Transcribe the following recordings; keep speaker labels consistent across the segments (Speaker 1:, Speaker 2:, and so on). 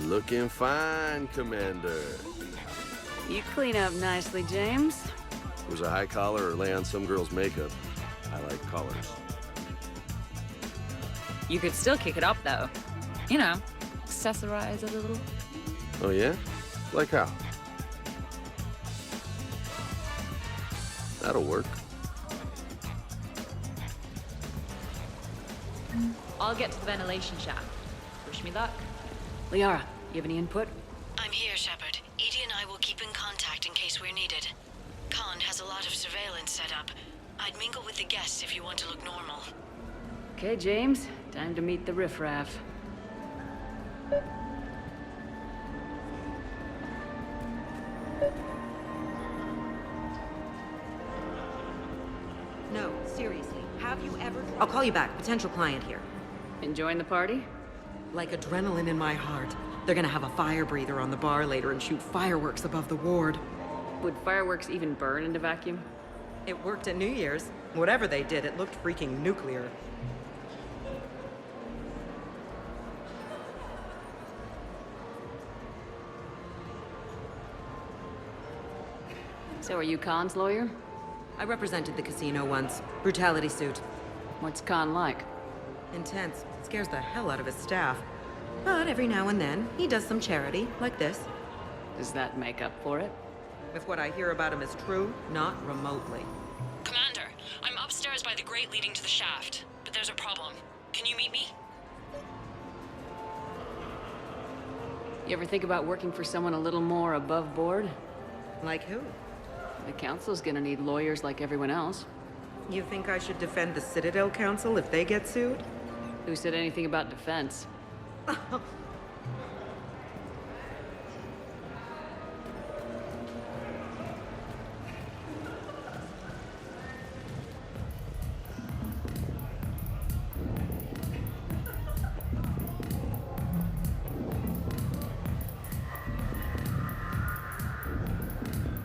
Speaker 1: Looking fine, Commander.
Speaker 2: You clean up nicely, James.
Speaker 1: Was a high collar or lay on some girl's makeup. I like collars.
Speaker 2: You could still kick it up, though. You know, accessorize a little.
Speaker 1: Oh, yeah? Like how? That'll work.
Speaker 2: I'll get to the ventilation shaft. Wish me luck. Liara, you have any input?
Speaker 3: I'm here, Shepard. Edie and I will keep in contact in case we're needed. Khan has a lot of surveillance set up. I'd mingle with the guests if you want to look normal.
Speaker 2: Okay, James. Time to meet the riffraff.
Speaker 4: No, seriously. Have you ever... I'll call you back. Potential client here.
Speaker 2: Enjoying the party?
Speaker 4: Like adrenaline in my heart. They're gonna have a fire breather on the bar later and shoot fireworks above the ward.
Speaker 2: Would fireworks even burn in a vacuum?
Speaker 4: It worked at New Year's. Whatever they did, it looked freaking nuclear.
Speaker 2: So are you Khan's lawyer?
Speaker 4: I represented the casino once. Brutality suit.
Speaker 2: What's Khan like?
Speaker 4: Intense. Scares the hell out of his staff. But every now and then, he does some charity, like this.
Speaker 2: Does that make up for it?
Speaker 4: If what I hear about him is true, not remotely.
Speaker 3: Commander, I'm upstairs by the grate leading to the shaft, but there's a problem. Can you meet me?
Speaker 2: You ever think about working for someone a little more above board?
Speaker 4: Like who?
Speaker 2: The council's gonna need lawyers like everyone else.
Speaker 4: You think I should defend the Citadel Council if they get sued?
Speaker 2: Who said anything about defense?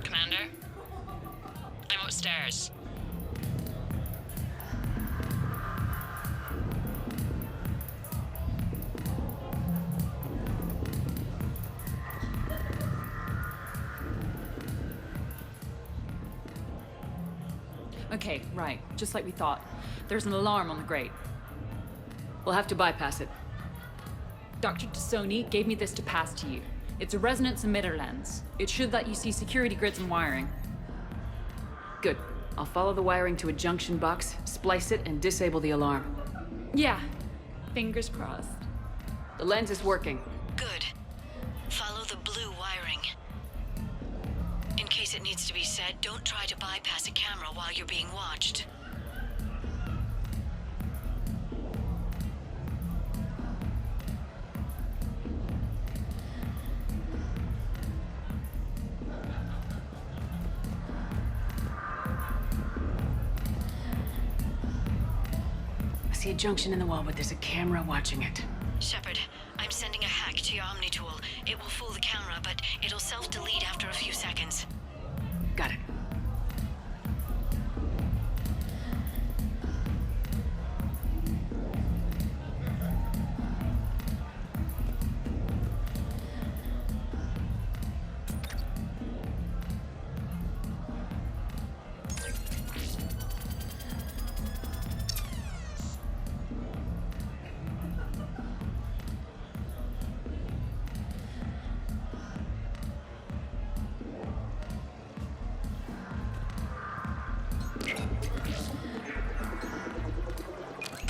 Speaker 3: Commander? I'm upstairs.
Speaker 5: Okay, right. Just like we thought. There's an alarm on the grate.
Speaker 2: We'll have to bypass it.
Speaker 5: Dr. Tassoni gave me this to pass to you. It's a resonance emitter lens. It should let you see security grids and wiring.
Speaker 2: Good. I'll follow the wiring to a junction box, splice it, and disable the alarm.
Speaker 5: Yeah. Fingers crossed.
Speaker 2: The lens is working.
Speaker 3: Good. Follow the blue wiring. In case it needs to be said, don't try to bypass a camera while you're being watched.
Speaker 2: I see a junction in the wall, but there's a camera watching it.
Speaker 3: Shepard, I'm sending a hack to your Omni tool. It will fool the camera, but it'll self-delete after a few seconds.
Speaker 2: Got it.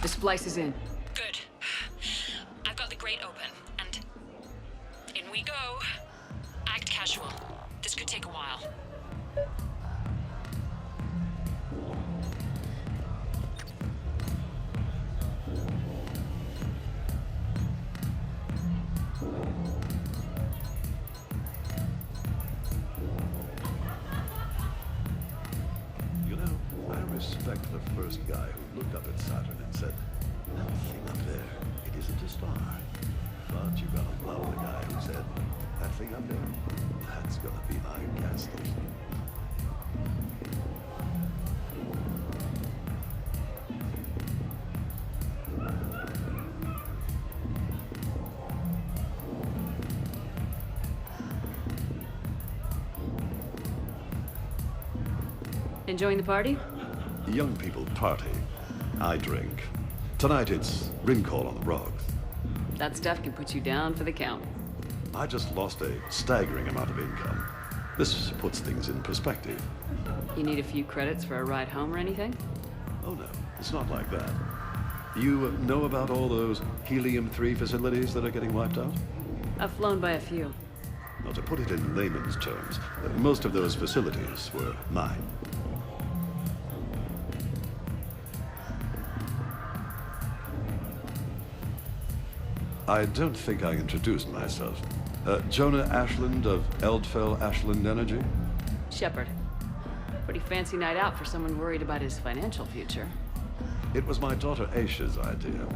Speaker 2: The splice is in.
Speaker 3: Good. I've got the grate open, and in we go. Act casual. This could take a while.
Speaker 6: You know, I respect the first guy who looked up at Saturn and said, "That thing up there, it isn't a star." But you gotta love the guy who said, "That thing up there, that's gonna be my castle."
Speaker 2: Enjoying the party?
Speaker 6: Young people party. I drink. Tonight it's ring call on the rocks.
Speaker 2: That stuff can put you down for the count.
Speaker 6: I just lost a staggering amount of income. This puts things in perspective.
Speaker 2: You need a few credits for a ride home or anything?
Speaker 6: Oh no, it's not like that. You know about all those helium-3 facilities that are getting wiped out?
Speaker 2: I've flown by a few.
Speaker 6: Now, to put it in layman's terms, most of those facilities were mine. I don't think I introduced myself. Jonah Ashland of Eldfell Ashland Energy?
Speaker 2: Shepard. Pretty fancy night out for someone worried about his financial future.
Speaker 6: It was my daughter Aisha's idea.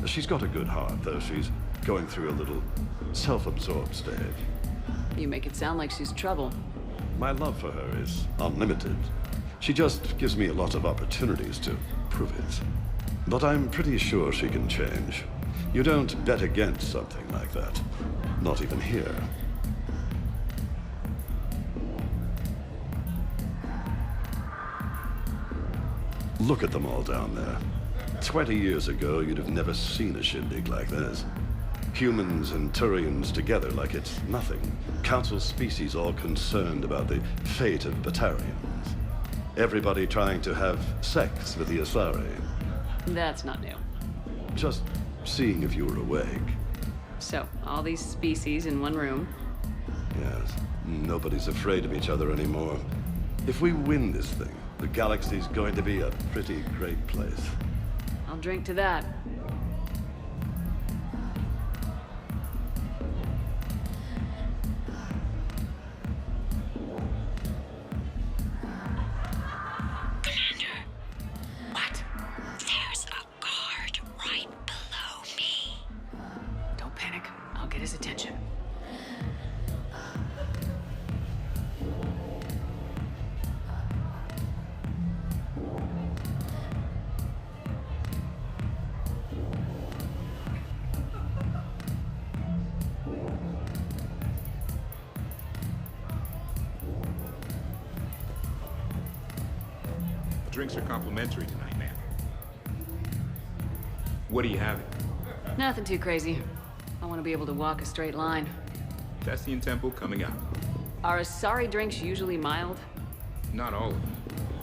Speaker 6: She's got a good heart, though she's going through a little self-absorbed stage.
Speaker 2: You make it sound like she's trouble.
Speaker 6: My love for her is unlimited. She just gives me a lot of opportunities to prove it. But I'm pretty sure she can change. You don't bet against something like that. Not even here. Look at them all down there. 20 years ago, you'd have never seen a shindig like this. Humans and Turians together like it's nothing. Council species all concerned about the fate of Batarians. Everybody trying to have sex with the Asari.
Speaker 2: That's not new.
Speaker 6: Just seeing if you were awake.
Speaker 2: So, all these species in one room.
Speaker 6: Yes, nobody's afraid of each other anymore. If we win this thing, the galaxy's going to be a pretty great place.
Speaker 2: I'll drink to that.
Speaker 3: Commander, what? There's a guard right below me.
Speaker 2: Don't panic. I'll get his attention.
Speaker 7: Drinks are complimentary tonight, ma'am. What are you having?
Speaker 2: Nothing too crazy. I want to be able to walk a straight line.
Speaker 7: Thessian Temple coming up.
Speaker 2: Are Asari drinks usually mild?
Speaker 7: Not all of them.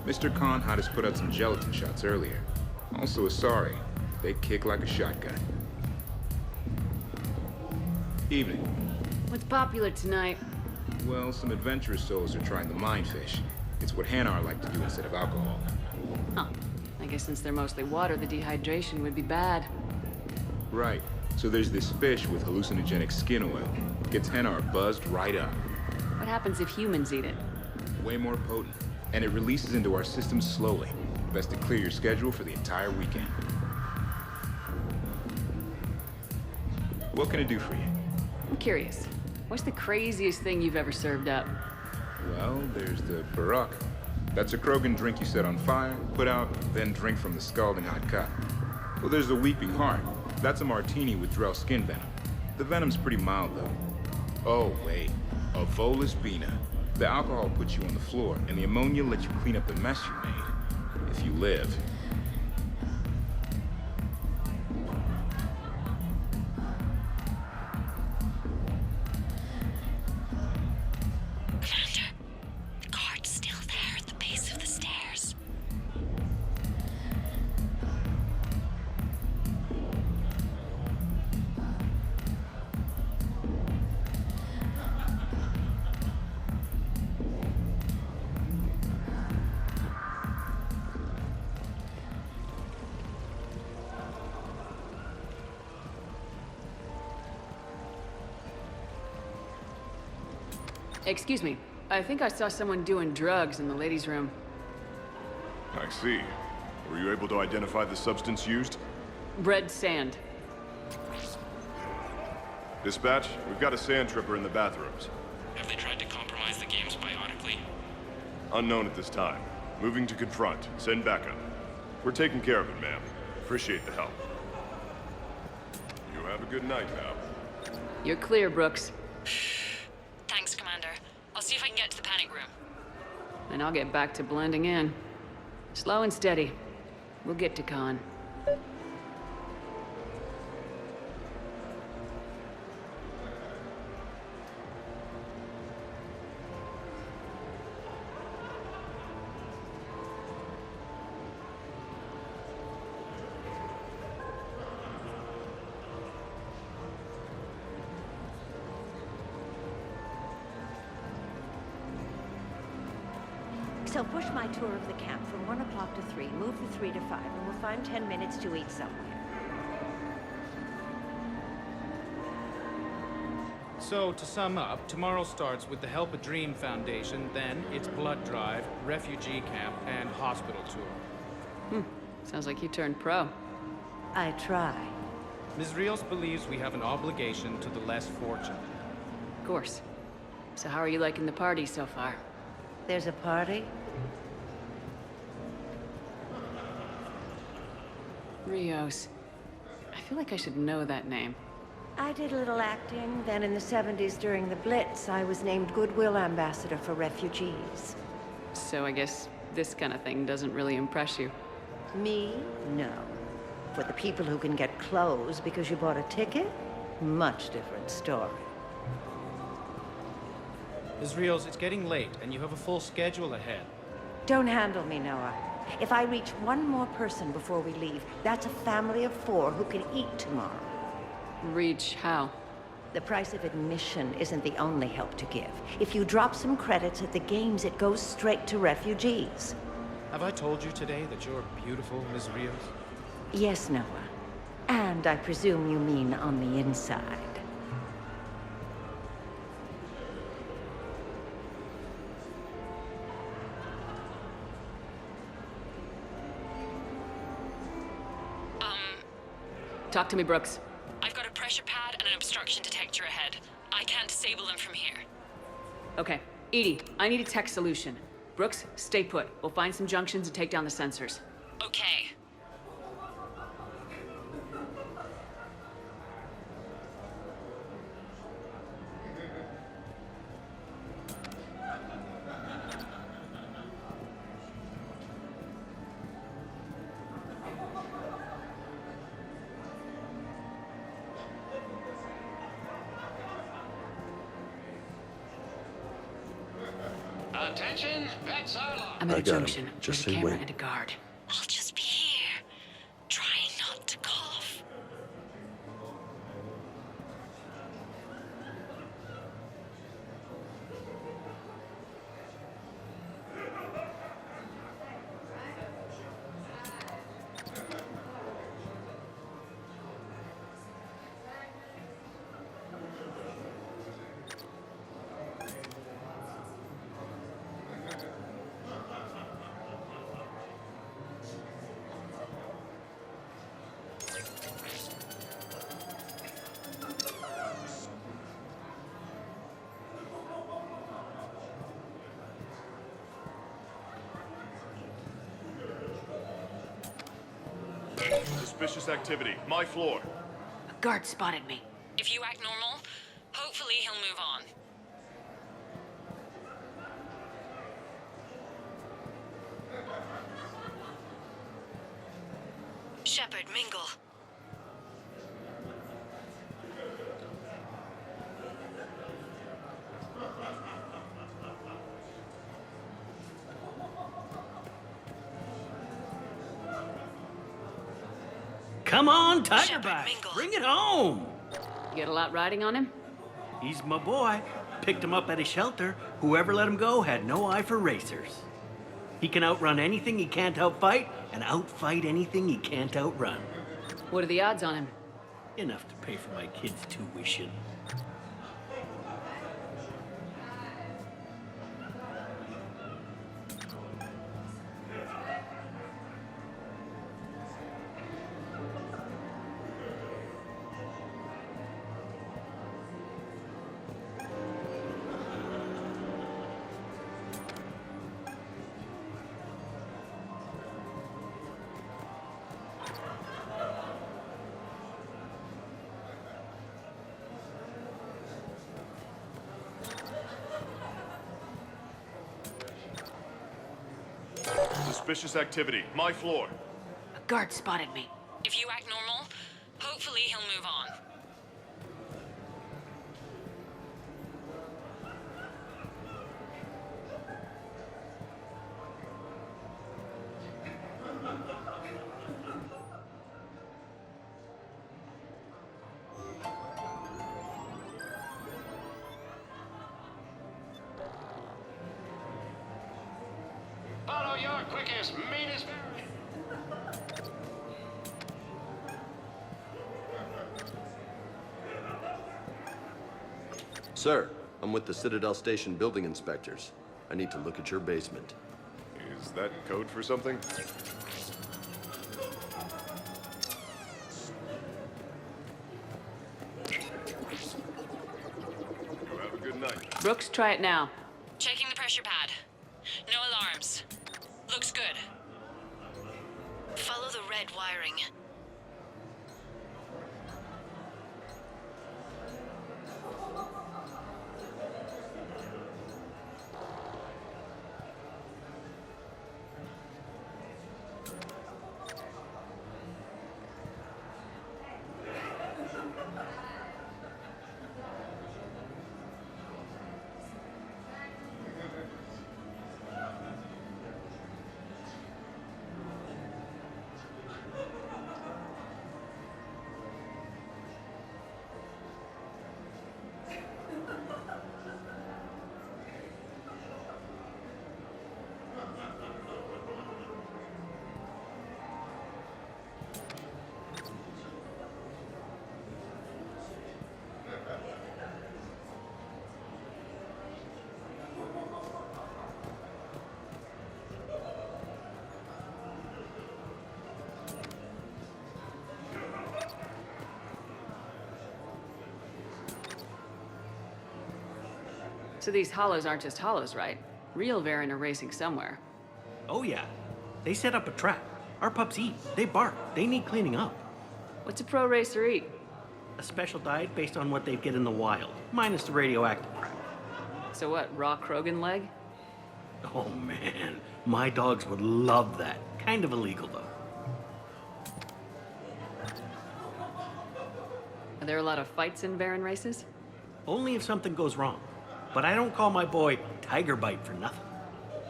Speaker 7: Mr. Khan had us put out some gelatin shots earlier. Also Asari. They kick like a shotgun. Evening.
Speaker 2: What's popular tonight?
Speaker 7: Well, some adventurous souls are trying the mindfish. It's what Hanar like to do instead of alcohol.
Speaker 2: Huh. I guess since they're mostly water, the dehydration would be bad.
Speaker 7: Right. So there's this fish with hallucinogenic skin oil. Gets Hanar buzzed right up.
Speaker 2: What happens if humans eat it?
Speaker 7: Way more potent. And it releases into our system slowly. Best to clear your schedule for the entire weekend. What can I do for you?
Speaker 2: I'm curious. What's the craziest thing you've ever served up?
Speaker 7: Well, there's the Barak. That's a Krogan drink you set on fire, put out, then drink from the scalding hot cup. Well, there's the Weeping Heart. That's a martini with Drell skin venom. The venom's pretty mild, though. Oh, wait. A Volus Bina. The alcohol puts you on the floor, and the ammonia lets you clean up the mess you made. If you live.
Speaker 3: Commander, the guard's still there at the base of the stairs.
Speaker 2: Excuse me. I think I saw someone doing drugs in the ladies' room.
Speaker 8: I see. Were you able to identify the substance used?
Speaker 2: Red sand.
Speaker 8: Dispatch, we've got a sand tripper in the bathrooms.
Speaker 9: Have they tried to compromise the games bionically?
Speaker 8: Unknown at this time. Moving to confront. Send backup. We're taking care of it, ma'am. Appreciate the help. You have a good night now.
Speaker 2: You're clear, Brooks.
Speaker 3: Thanks, Commander. I'll see if I can get to the panic room.
Speaker 2: and I'll get back to blending in. Slow and steady. We'll get to Khan.
Speaker 10: So push my tour of the camp from 1 o'clock to 3, move the 3 to 5, and we'll find 10 minutes to eat somewhere.
Speaker 11: So, to sum up, tomorrow starts with the Help a Dream Foundation, then it's blood drive, refugee camp, and hospital tour.
Speaker 2: Sounds like you turned pro.
Speaker 10: I try.
Speaker 11: Ms. Rios believes we have an obligation to the less fortunate.
Speaker 2: Of course. So how are you liking the party so far?
Speaker 10: There's a party?
Speaker 2: Rios. I feel like I should know that name.
Speaker 10: I did a little acting. Then in the 70s during the Blitz, I was named Goodwill Ambassador for Refugees.
Speaker 2: So I guess this kind of thing doesn't really impress you.
Speaker 10: Me? No. For the people who can get clothes because you bought a ticket? Much different story.
Speaker 11: Ms. Rios, it's getting late, and you have a full schedule ahead.
Speaker 10: Don't handle me, Noah. If I reach one more person before we leave, that's a family of 4 who can eat tomorrow.
Speaker 2: Reach how?
Speaker 10: The price of admission isn't the only help to give. If you drop some credits at the games, it goes straight to refugees.
Speaker 11: Have I told you today that you're beautiful, Ms. Rios?
Speaker 10: Yes, Noah. And I presume you mean on the inside.
Speaker 2: Talk to me, Brooks.
Speaker 3: I've got a pressure pad and an obstruction detector ahead. I can't disable them from here.
Speaker 2: Okay. Edie, I need a tech solution. Brooks, stay put. We'll find some junctions and take down the sensors.
Speaker 3: Okay.
Speaker 9: Attention, pets are locked.
Speaker 2: I'm at
Speaker 1: I
Speaker 2: a
Speaker 1: got him.
Speaker 2: junction
Speaker 1: Just
Speaker 2: with a
Speaker 1: say
Speaker 2: camera
Speaker 1: when.
Speaker 2: and a guard.
Speaker 3: I'll just be here, trying not to cough.
Speaker 8: Suspicious activity. My floor.
Speaker 2: A guard spotted me.
Speaker 3: If you act normal, hopefully he'll move on. Shepard, mingle.
Speaker 12: Come on,
Speaker 3: Shepard,
Speaker 12: Tigerback!
Speaker 3: mingle.
Speaker 12: Bring it home!
Speaker 2: You get a lot riding on him?
Speaker 12: He's my boy. Picked him up at a shelter. Whoever let him go had no eye for racers. He can outrun anything he can't outfight, and outfight anything he can't outrun.
Speaker 2: What are the odds on him?
Speaker 12: Enough to pay for my kids' tuition.
Speaker 8: Suspicious activity. My floor.
Speaker 2: A guard spotted me.
Speaker 5: If you act normal, hopefully he'll move on.
Speaker 9: Follow your quickest, meanest...
Speaker 1: Sir, I'm with the Citadel Station building inspectors. I need to look at your basement.
Speaker 8: Is that code for something? You have a good night.
Speaker 2: Brooks, try it now.
Speaker 5: Checking the pressure pad. No alarms. Looks good.
Speaker 3: Follow the red wiring.
Speaker 2: So these hollows aren't just hollows, right? Real Varen are racing somewhere.
Speaker 12: Oh yeah. They set up a trap. Our pups eat. They bark. They need cleaning up.
Speaker 2: What's a pro racer eat?
Speaker 12: A special diet based on what they get in the wild, minus the radioactive crap.
Speaker 2: So what, raw Krogan leg?
Speaker 12: Oh man, my dogs would love that. Kind of illegal though.
Speaker 2: Are there a lot of fights in Varen races?
Speaker 12: Only if something goes wrong. But I don't call my boy Tiger Bite for nothing.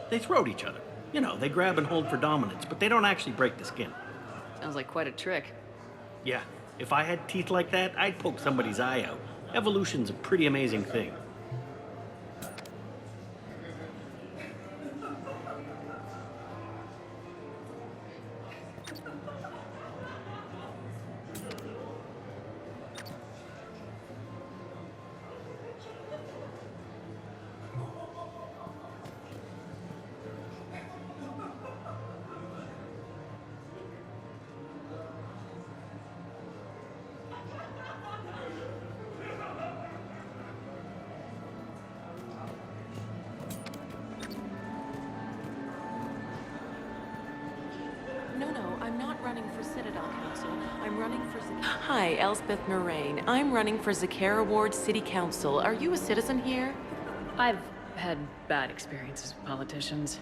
Speaker 12: They throat each other. You know, they grab and hold for dominance, but they don't actually break the skin.
Speaker 2: Sounds like quite a trick.
Speaker 12: Yeah, if I had teeth like that, I'd poke somebody's eye out. Evolution's a pretty amazing thing.
Speaker 4: No, I'm not running for Citadel Council. I'm running for Hi, Elspeth Moraine. I'm running for Zakara Ward City Council. Are you a citizen here?
Speaker 2: I've had bad experiences with politicians.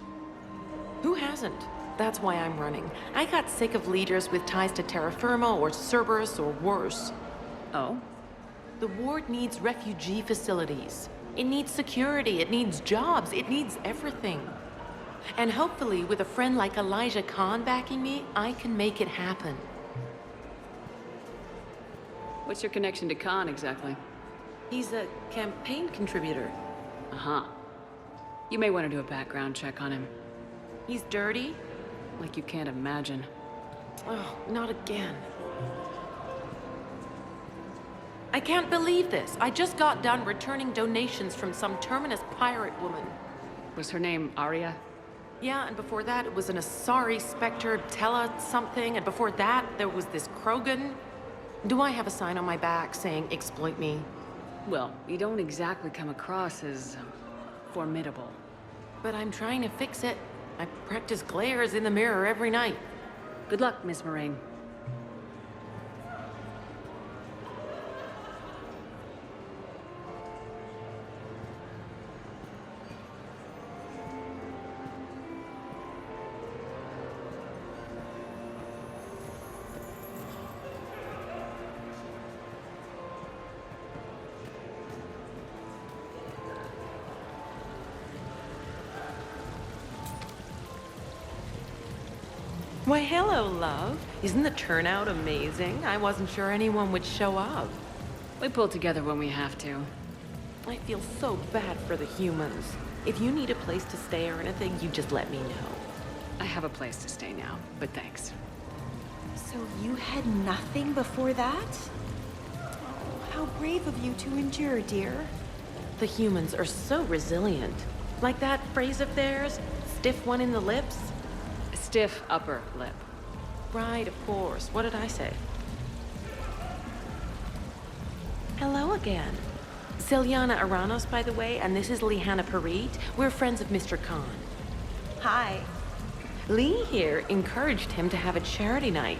Speaker 4: Who hasn't? That's why I'm running. I got sick of leaders with ties to terra firma or Cerberus or worse.
Speaker 2: Oh?
Speaker 4: The ward needs refugee facilities. It needs security, it needs jobs, it needs everything. And hopefully, with a friend like Elijah Khan backing me, I can make it happen.
Speaker 2: What's your connection to Khan, exactly?
Speaker 4: He's a campaign contributor.
Speaker 2: Uh-huh. You may want to do a background check on him.
Speaker 4: He's dirty?
Speaker 2: Like you can't imagine.
Speaker 4: Oh, not again. I can't believe this. I just got done returning donations from some Terminus pirate woman.
Speaker 2: Was her name Arya?
Speaker 4: Yeah, and before that, it was an Asari Spectre, Tella something, and before that, there was this Krogan. Do I have a sign on my back saying, exploit me?
Speaker 2: Well, you don't exactly come across as formidable.
Speaker 4: But I'm trying to fix it. I practice glares in the mirror every night.
Speaker 2: Good luck, Miss Moraine.
Speaker 4: Why, hello, love. Isn't the turnout amazing? I wasn't sure anyone would show up.
Speaker 2: We pull together when we have to.
Speaker 4: I feel so bad for the humans. If you need a place to stay or anything, you just let me know.
Speaker 2: I have a place to stay now, but thanks.
Speaker 13: So you had nothing before that? Oh, how brave of you to endure, dear.
Speaker 4: The humans are so resilient. Like that phrase of theirs, stiff one in the lips?
Speaker 2: Stiff upper lip.
Speaker 4: Right, of course. What did I say? Hello again. Celiana Aranos, by the way, and this is Lihanna Parit. We're friends of Mr. Khan.
Speaker 13: Hi.
Speaker 4: Lee here encouraged him to have a charity night.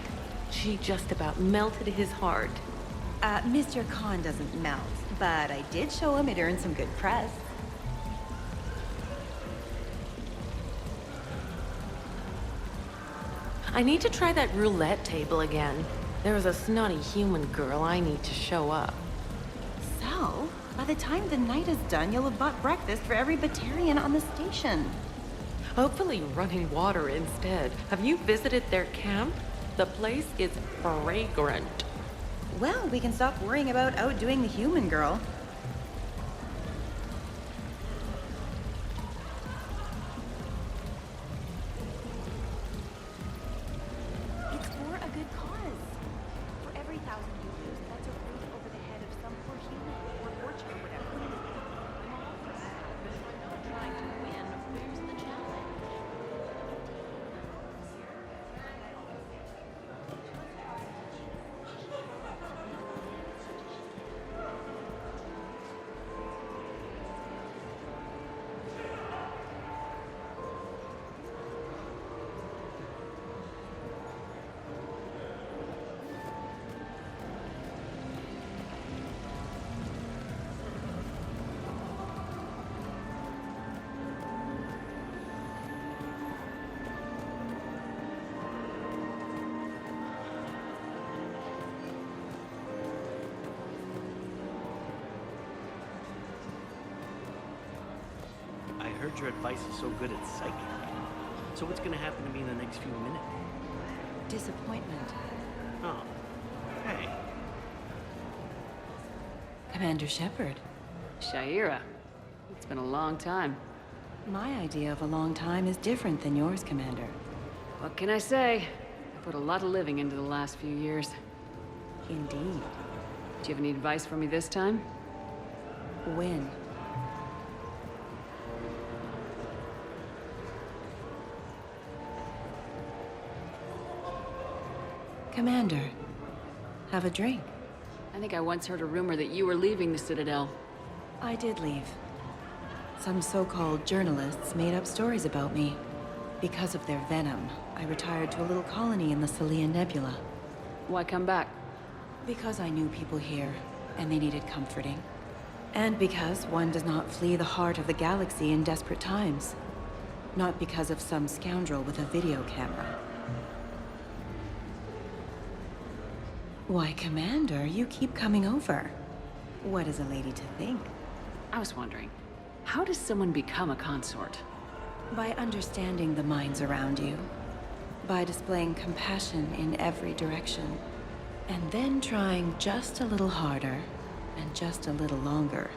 Speaker 4: She just about melted his heart.
Speaker 13: Mr. Khan doesn't melt, but I did show him it earned some good press.
Speaker 4: I need to try that roulette table again. There was a snotty human girl I need to show up.
Speaker 13: So, by the time the night is done, you'll have bought breakfast for every Batarian on the station.
Speaker 4: Hopefully running water instead. Have you visited their camp? The place is fragrant.
Speaker 13: Well, we can stop worrying about outdoing the human girl. It's for a good cause. For every 1,000 you lose, that's a roof over the head of some poor human or fortune or whatever.
Speaker 4: I'm all for that, but if I'm not trying to win, where's the challenge?
Speaker 12: I heard your advice is so good at psychic. So what's gonna happen to me in the next few minutes?
Speaker 13: Disappointment.
Speaker 12: Oh. Hey.
Speaker 13: Commander Shepard.
Speaker 2: Shaira. It's been a long time.
Speaker 13: My idea of a long time is different than yours, Commander.
Speaker 2: What can I say? I put a lot of living into the last few years.
Speaker 13: Indeed.
Speaker 2: Do you have any advice for me this time?
Speaker 13: When? Commander, have a drink.
Speaker 2: I think I once heard a rumor that you were leaving the Citadel.
Speaker 13: I did leave. Some so-called journalists made up stories about me. Because of their venom, I retired to a little colony in the Celian Nebula.
Speaker 2: Why come back?
Speaker 13: Because I knew people here, and they needed comforting. And because one does not flee the heart of the galaxy in desperate times. Not because of some scoundrel with a video camera. Why, Commander, you keep coming over. What is a lady to think?
Speaker 2: I was wondering, how does someone become a consort?
Speaker 13: By understanding the minds around you. By displaying compassion in every direction. And then trying just a little harder, and just a little longer,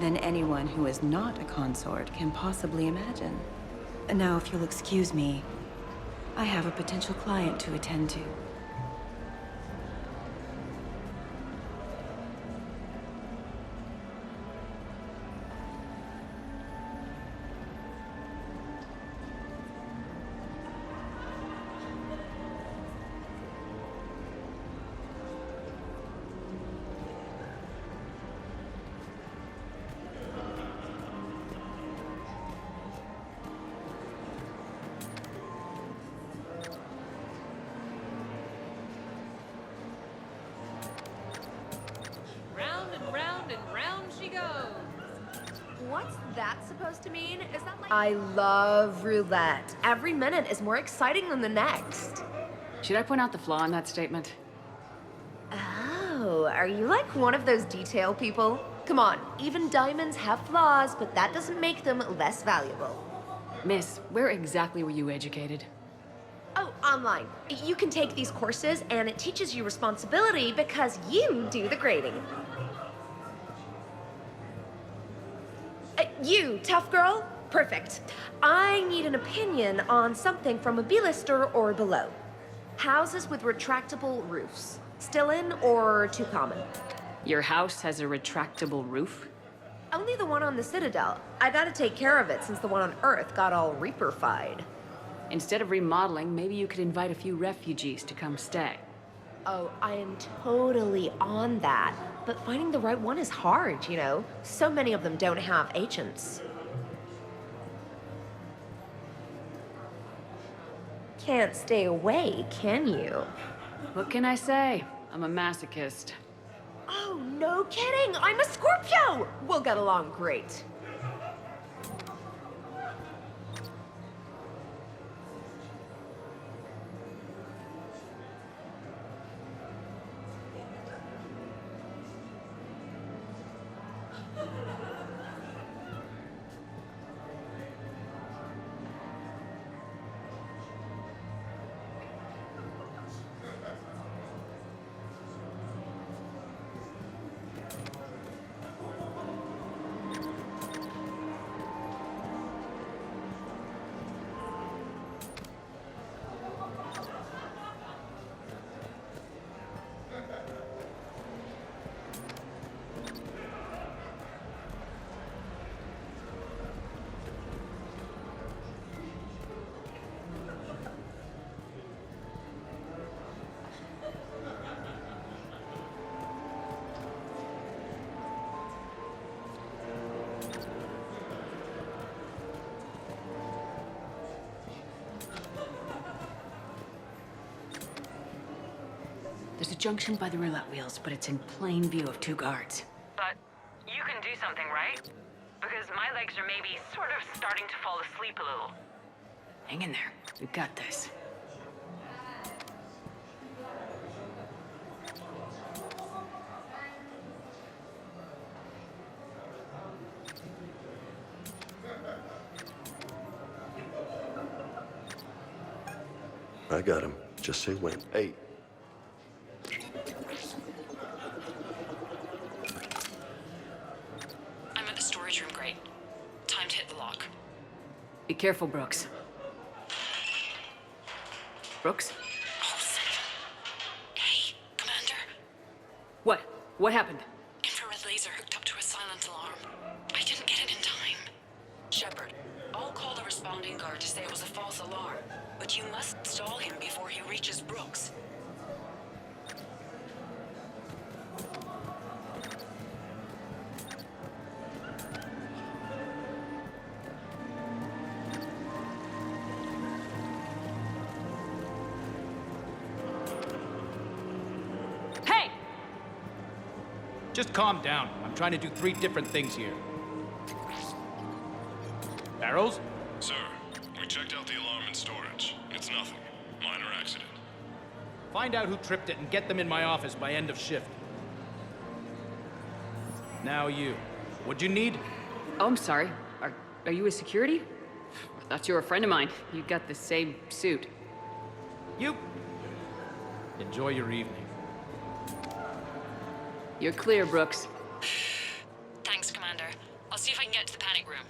Speaker 13: than anyone who is not a consort can possibly imagine. Now, if you'll excuse me, I have a potential client to attend to.
Speaker 14: What's that supposed to mean? Is that like— I love roulette. Every minute is more exciting than the next.
Speaker 2: Should I point out the flaw in that statement?
Speaker 14: Oh, are you like one of those detail people? Come on, even diamonds have flaws, but that doesn't make them less valuable.
Speaker 2: Miss, where exactly were you educated?
Speaker 14: Oh, online. You can take these courses, and it teaches you responsibility because you do the grading. You, tough girl? Perfect. I need an opinion on something from a B-lister or below. Houses with retractable roofs. Still in or too common?
Speaker 2: Your house has a retractable roof?
Speaker 14: Only the one on the Citadel. I gotta take care of it since the one on Earth got all Reaper-fied.
Speaker 2: Instead of remodeling, maybe you could invite a few refugees to come stay.
Speaker 14: Oh, I am totally on that. But finding the right one is hard, you know? So many of them don't have agents. Can't stay away, can you?
Speaker 2: What can I say? I'm a masochist.
Speaker 14: Oh, no kidding! I'm a Scorpio! We'll get along great.
Speaker 2: There's a junction by the roulette wheels, but it's in plain view of 2 guards.
Speaker 15: But you can do something, right? Because my legs are maybe sort of starting to fall asleep a little.
Speaker 2: Hang in there. We've got this.
Speaker 1: I got him. Just say when. Hey.
Speaker 3: I'm at the storage room, great. Time to hit the lock.
Speaker 2: Be careful, Brooks. Brooks?
Speaker 3: Oh, son of a... Hey, Commander.
Speaker 2: What? What happened?
Speaker 3: Infrared laser hooked up to a silent alarm. I didn't get it in time. Shepard, I'll call the responding guard to say it was a false alarm, but you must stall him before he reaches Brooks.
Speaker 2: Hey!
Speaker 11: Just calm down. I'm trying to do 3 different things here. Barrows?
Speaker 8: Sir, we checked out the alarm in storage. It's nothing. Minor accident.
Speaker 11: Find out who tripped it and get them in my office by end of shift. Now you. What'd you need?
Speaker 2: Oh, I'm sorry. Are you a security? I thought you were a friend of mine. You got the same suit.
Speaker 11: You. Enjoy your evening.
Speaker 2: You're clear, Brooks.
Speaker 3: Thanks, Commander. I'll see if I can get to the panic room.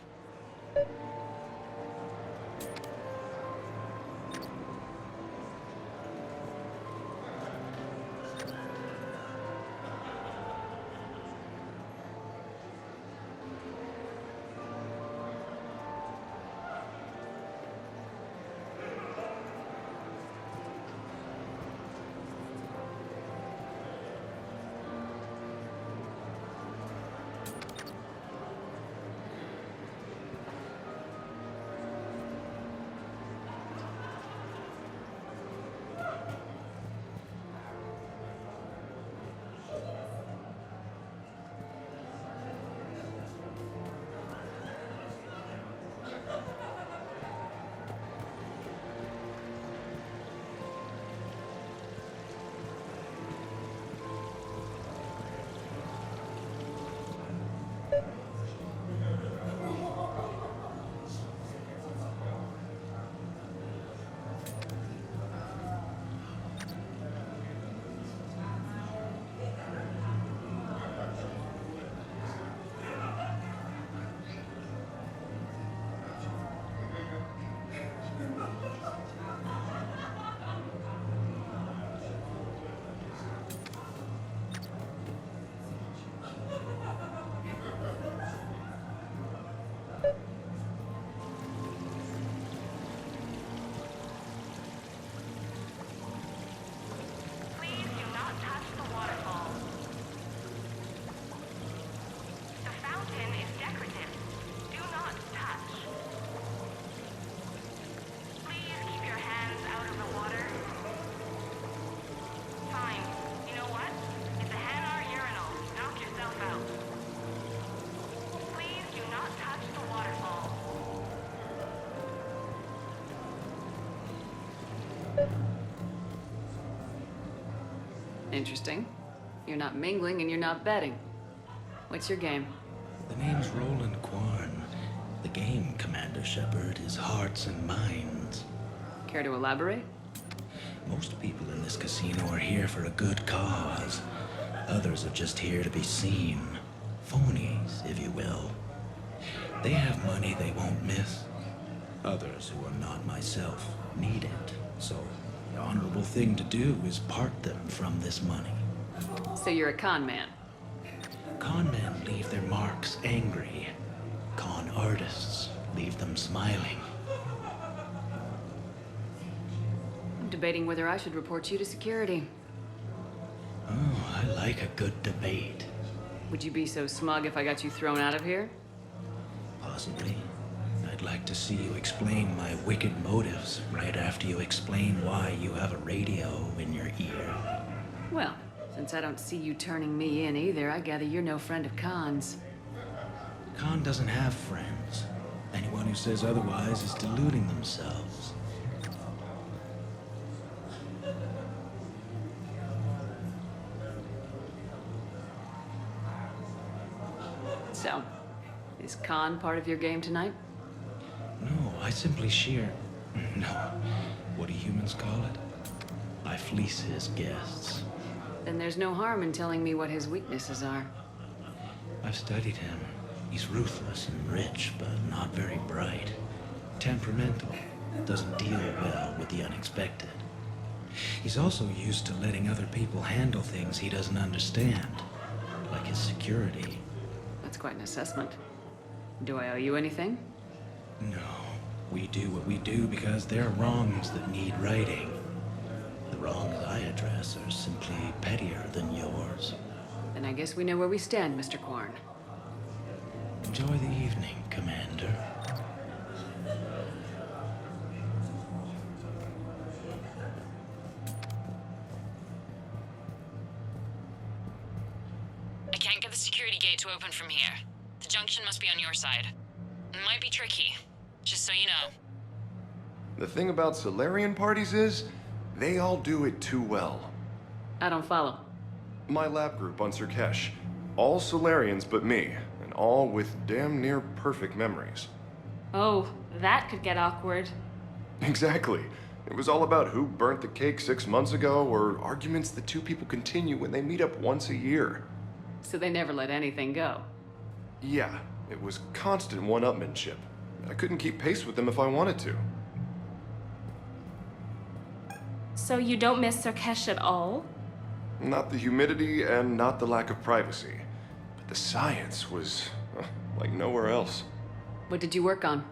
Speaker 2: Interesting. You're not mingling and you're not betting. What's your game?
Speaker 16: The name's Roland Quarn. The game, Commander Shepard, is hearts and minds.
Speaker 2: Care to elaborate?
Speaker 16: Most people in this casino are here for a good cause. Others are just here to be seen. Phonies, if you will. They have money they won't miss. Others, who are not myself, need it. So, the honorable thing to do is part them from this money.
Speaker 2: So you're a con man?
Speaker 16: Con men leave their marks angry. Con artists leave them smiling.
Speaker 2: I'm debating whether I should report you to security.
Speaker 16: Oh, I like a good debate.
Speaker 2: Would you be so smug if I got you thrown out of here?
Speaker 16: Possibly. I'd like to see you explain my wicked motives right after you explain why you have a radio in your ear.
Speaker 2: Well, since I don't see you turning me in either, I gather you're no friend of Khan's.
Speaker 16: Khan doesn't have friends. Anyone who says otherwise is deluding themselves.
Speaker 2: So, is Khan part of your game tonight?
Speaker 16: No, I simply shear... No. What do humans call it? I fleece his guests.
Speaker 2: Then there's no harm in telling me what his weaknesses are.
Speaker 16: I've studied him. He's ruthless and rich, but not very bright. Temperamental. Doesn't deal well with the unexpected. He's also used to letting other people handle things he doesn't understand. Like his security.
Speaker 2: That's quite an assessment. Do I owe you anything?
Speaker 16: No. We do what we do because there are wrongs that need righting. The wrongs I address are simply pettier than yours.
Speaker 2: Then I guess we know where we stand, Mr. Quarn.
Speaker 16: Enjoy the evening, Commander.
Speaker 3: I can't get the security gate to open from here. The junction must be on your side. It might be tricky, just so you know.
Speaker 8: The thing about Solarian parties is, they all do it too well.
Speaker 2: I don't follow.
Speaker 8: My lab group on Sirkesh, all Solarians but me, and all with damn near perfect memories.
Speaker 17: Oh, that could get awkward.
Speaker 8: Exactly. It was all about who burnt the cake 6 months ago, or arguments that two people continue when they meet up once a year.
Speaker 2: So they never let anything go.
Speaker 8: Yeah, it was constant one-upmanship. I couldn't keep pace with them if I wanted to.
Speaker 17: So you don't miss Sirkesh at all?
Speaker 8: Not the humidity and not the lack of privacy. But the science was like nowhere else.
Speaker 2: What did you work on?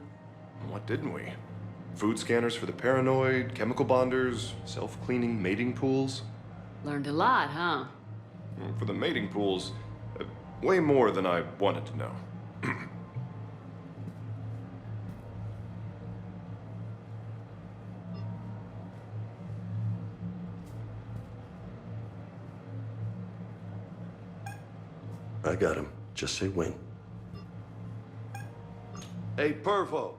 Speaker 8: What didn't we? Food scanners for the paranoid, chemical bonders, self-cleaning mating pools.
Speaker 2: Learned a lot, huh?
Speaker 8: For the mating pools, way more than I wanted to know.
Speaker 1: I got him. Just say when.
Speaker 18: Hey, Pervo.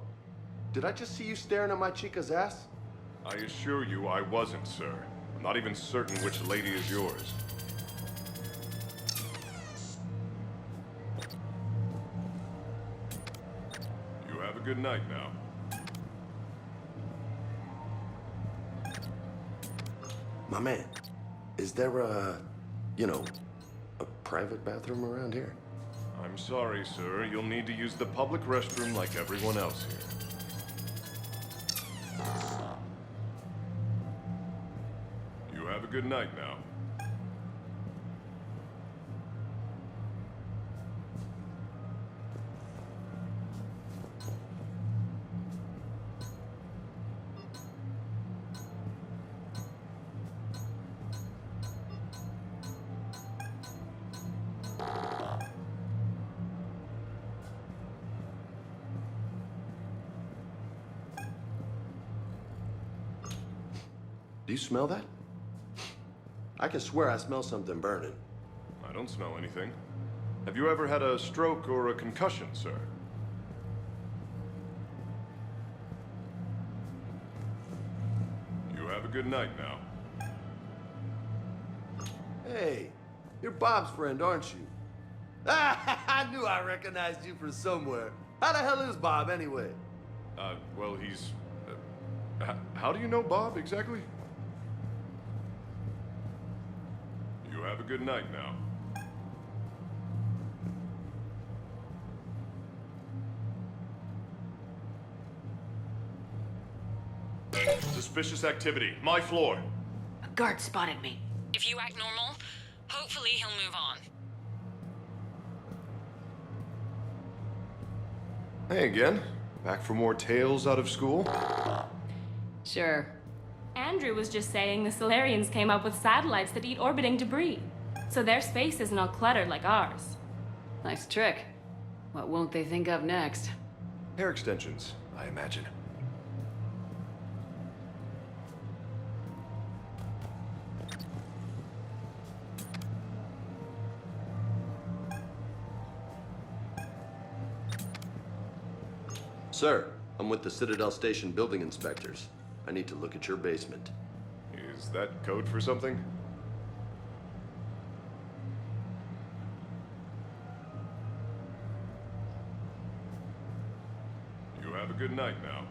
Speaker 18: Did I just see you staring at my chica's ass?
Speaker 8: I assure you I wasn't, sir. I'm not even certain which lady is yours. You have a good night now.
Speaker 1: My man, is there a private bathroom around here?
Speaker 8: I'm sorry, sir. You'll need to use the public restroom like everyone else here. You have a good night now.
Speaker 1: Do you smell that? I can swear I smell something burning.
Speaker 8: I don't smell anything. Have you ever had a stroke or a concussion, sir? You have a good night now.
Speaker 1: Hey, you're Bob's friend, aren't you? I knew I recognized you from somewhere. How the hell is Bob, anyway?
Speaker 8: Well, he's... how do you know Bob, exactly? You have a good night now. Suspicious activity. My floor.
Speaker 2: A guard spotted me.
Speaker 3: If you act normal, hopefully he'll move on.
Speaker 8: Hey again. Back for more tales out of school?
Speaker 2: Sure.
Speaker 17: Andrew was just saying the Solarians came up with satellites that eat orbiting debris. So their space isn't all cluttered like ours.
Speaker 2: Nice trick. What won't they think of next?
Speaker 8: Hair extensions, I imagine.
Speaker 1: Sir, I'm with the Citadel Station building inspectors. I need to look at your basement.
Speaker 8: Is that code for something? You have a good night now.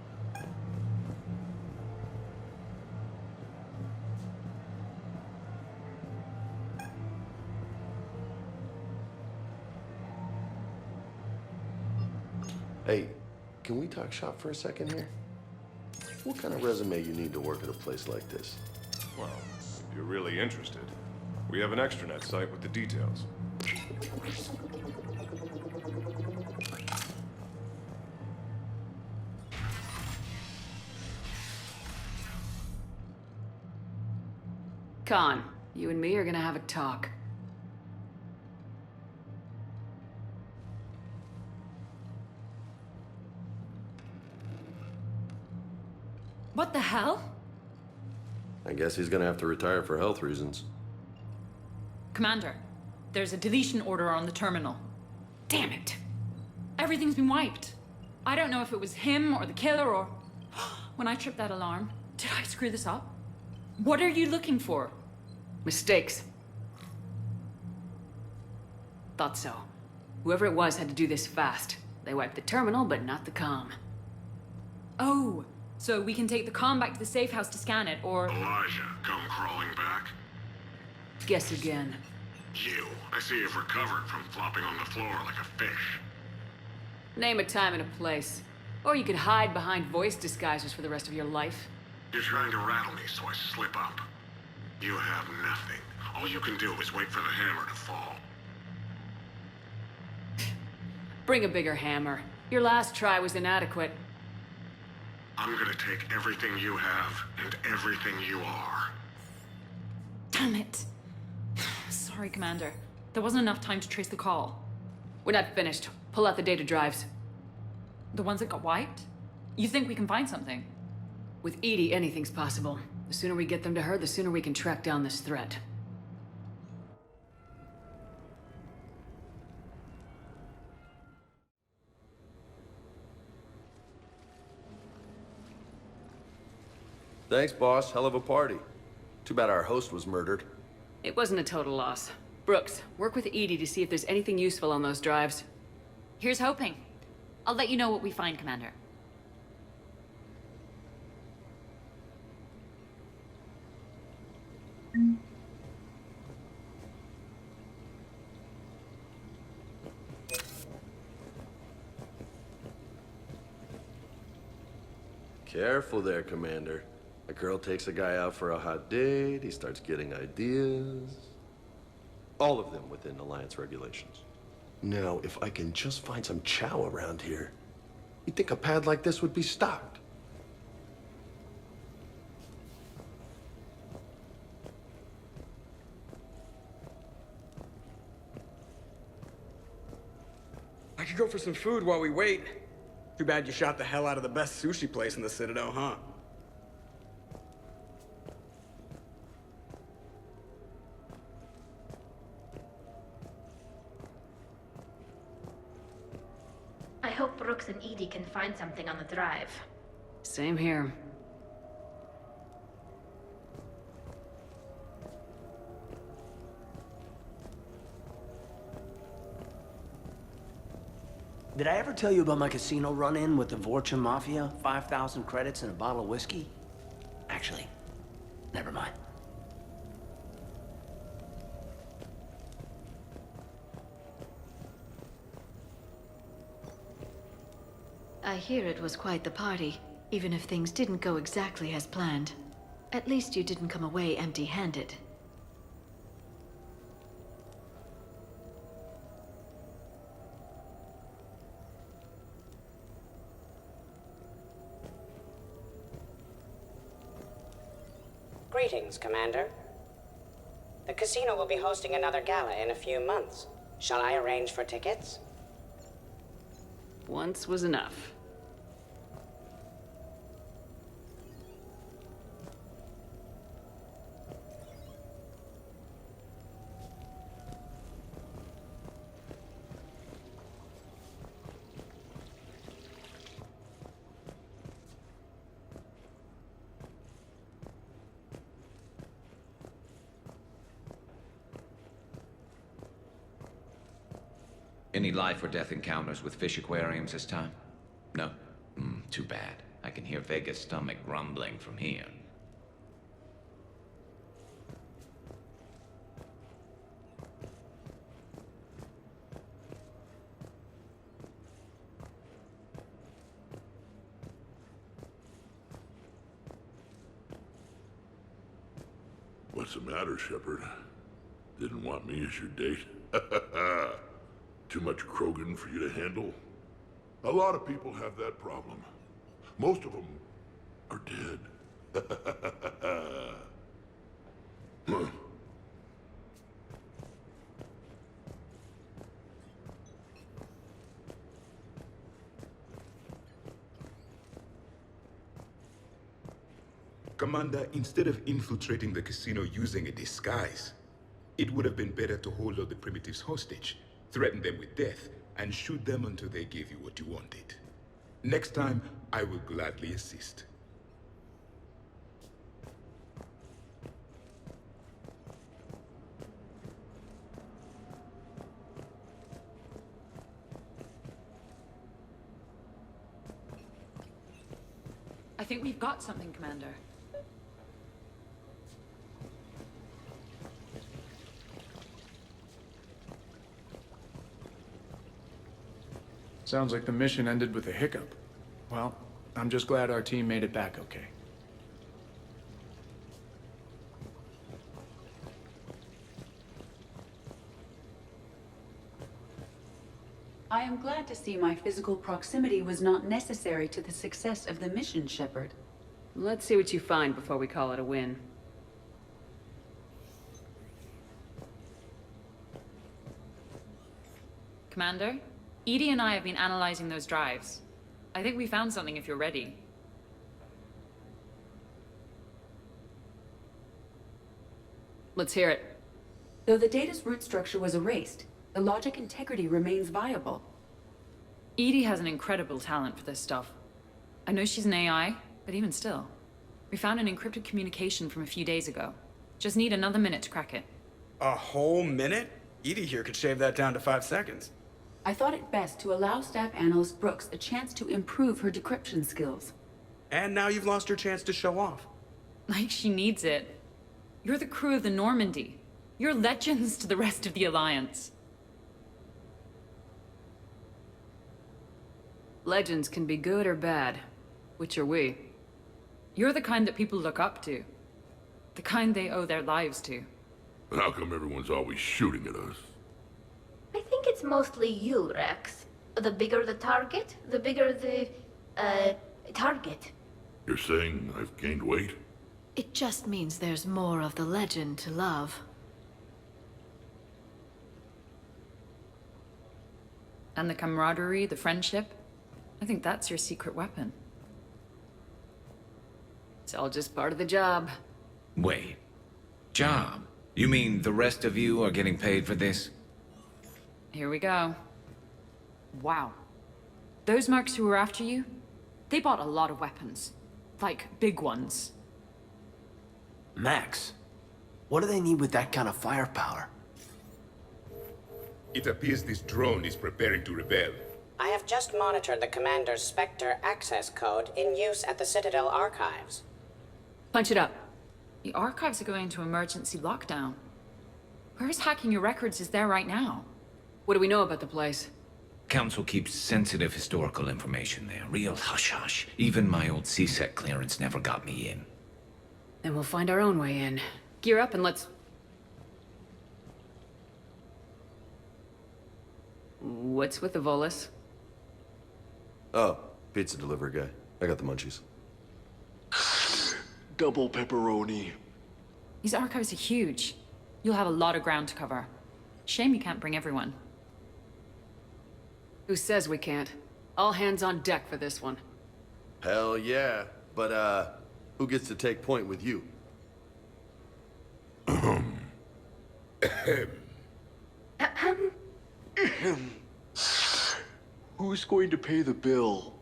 Speaker 1: Hey, can we talk shop for a second here? What kind of resume you need to work at a place like this?
Speaker 8: Well, if you're really interested, we have an extranet site with the details.
Speaker 2: Khan, you and me are gonna have a talk.
Speaker 5: What the hell?
Speaker 1: I guess he's gonna have to retire for health reasons.
Speaker 5: Commander, there's a deletion order on the terminal.
Speaker 2: Damn it!
Speaker 5: Everything's been wiped. I don't know if it was him or the killer or... When I tripped that alarm, did I screw this up? What are you looking for?
Speaker 2: Mistakes. Thought so. Whoever it was had to do this fast. They wiped the terminal, but not the comm.
Speaker 5: Oh, so we can take the comm back to the safe house to scan it, or...
Speaker 9: Elijah, come crawling back.
Speaker 2: Guess again.
Speaker 9: You. I see you've recovered from flopping on the floor like a fish.
Speaker 2: Name a time and a place. Or you could hide behind voice disguisers for the rest of your life.
Speaker 9: You're trying to rattle me so I slip up. You have nothing. All you can do is wait for the hammer to fall.
Speaker 2: Bring a bigger hammer. Your last try was inadequate.
Speaker 9: I'm gonna take everything you have and everything you are.
Speaker 5: Damn it. Sorry, Commander. There wasn't enough time to trace the call.
Speaker 2: We're not finished. Pull out the data drives.
Speaker 5: The ones that got wiped? You think we can find something?
Speaker 2: With Edie, anything's possible. The sooner we get them to her, the sooner we can track down this threat.
Speaker 1: Thanks, boss. Hell of a party. Too bad our host was murdered.
Speaker 2: It wasn't a total loss. Brooks, work with Edie to see if there's anything useful on those drives.
Speaker 5: Here's hoping. I'll let you know what we find, Commander.
Speaker 1: Careful there, Commander. A girl takes a guy out for a hot date, he starts getting ideas. All of them within Alliance regulations. Now, if I can just find some chow around here, you'd think a pad like this would be stocked.
Speaker 19: I could go for some food while we wait. Too bad you shot the hell out of the best sushi place in the Citadel, huh?
Speaker 14: I hope Brooks and Edie can find something on the drive.
Speaker 2: Same here.
Speaker 20: Did I ever tell you about my casino run-in with the Vorcha Mafia? 5,000 credits and a bottle of whiskey? Actually, never mind.
Speaker 21: I hear it was quite the party, even if things didn't go exactly as planned. At least you didn't come away empty-handed.
Speaker 22: Greetings, Commander. The casino will be hosting another gala in a few months. Shall I arrange for tickets?
Speaker 2: Once was enough.
Speaker 23: Any life or death encounters with fish aquariums this time? No? Too bad. I can hear Vega's stomach grumbling from here.
Speaker 6: What's the matter, Shepard? Didn't want me as your date? Too much Krogan for you to handle? A lot of people have that problem. Most of them are dead. Huh.
Speaker 7: Commander, instead of infiltrating the casino using a disguise, it would have been better to hold all the primitives hostage, threaten them with death, and shoot them until they gave you what you wanted. Next time, I will gladly assist.
Speaker 5: I think we've got something, Commander.
Speaker 24: Sounds like the mission ended with a hiccup. Well, I'm just glad our team made it back okay.
Speaker 25: I am glad to see my physical proximity was not necessary to the success of the mission, Shepard.
Speaker 2: Let's see what you find before we call it a win.
Speaker 5: Commander, Edie and I have been analyzing those drives. I think we found something if you're ready.
Speaker 2: Let's hear it.
Speaker 25: Though the data's root structure was erased, the logic integrity remains viable.
Speaker 5: Edie has an incredible talent for this stuff. I know she's an AI, but even still. We found an encrypted communication from a few days ago. Just need another minute to crack it.
Speaker 19: A whole minute? Edie here could shave that down to 5 seconds.
Speaker 25: I thought it best to allow Staff Analyst Brooks a chance to improve her decryption skills.
Speaker 19: And now you've lost your chance to show off.
Speaker 5: Like she needs it. You're the crew of the Normandy. You're legends to the rest of the Alliance.
Speaker 2: Legends can be good or bad. Which are we?
Speaker 5: You're the kind that people look up to. The kind they owe their lives to.
Speaker 6: How come everyone's always shooting at us?
Speaker 14: I think it's mostly you, Rex. The bigger the target, the bigger the, target.
Speaker 6: You're saying I've gained weight?
Speaker 21: It just means there's more of the legend to love.
Speaker 5: And the camaraderie, the friendship. I think that's your secret weapon.
Speaker 2: It's all just part of the job.
Speaker 23: Wait. Job? You mean the rest of you are getting paid for this?
Speaker 5: Here we go. Wow. Those mercs who were after you, they bought a lot of weapons. Like, big ones.
Speaker 20: Max, what do they need with that kind of firepower?
Speaker 7: It appears this drone is preparing to rebel.
Speaker 22: I have have just monitored the Commander's Spectre access code in use at the Citadel archives.
Speaker 2: Punch it up.
Speaker 5: The archives are going into emergency lockdown. Whoever's hacking your records is there right now.
Speaker 2: What do we know about the place?
Speaker 23: Council keeps sensitive historical information there. Real hush-hush. Even my old CSEC clearance never got me in.
Speaker 2: Then we'll find our own way in. Gear up and let's... What's with the Volus?
Speaker 1: Oh, pizza delivery guy. I got the munchies.
Speaker 18: Double pepperoni.
Speaker 5: These archives are huge. You'll have a lot of ground to cover. Shame you can't bring everyone.
Speaker 2: Who says we can't? All hands on deck for this one.
Speaker 1: Hell yeah. But, who gets to take point with you?
Speaker 18: Who's going to pay the bill?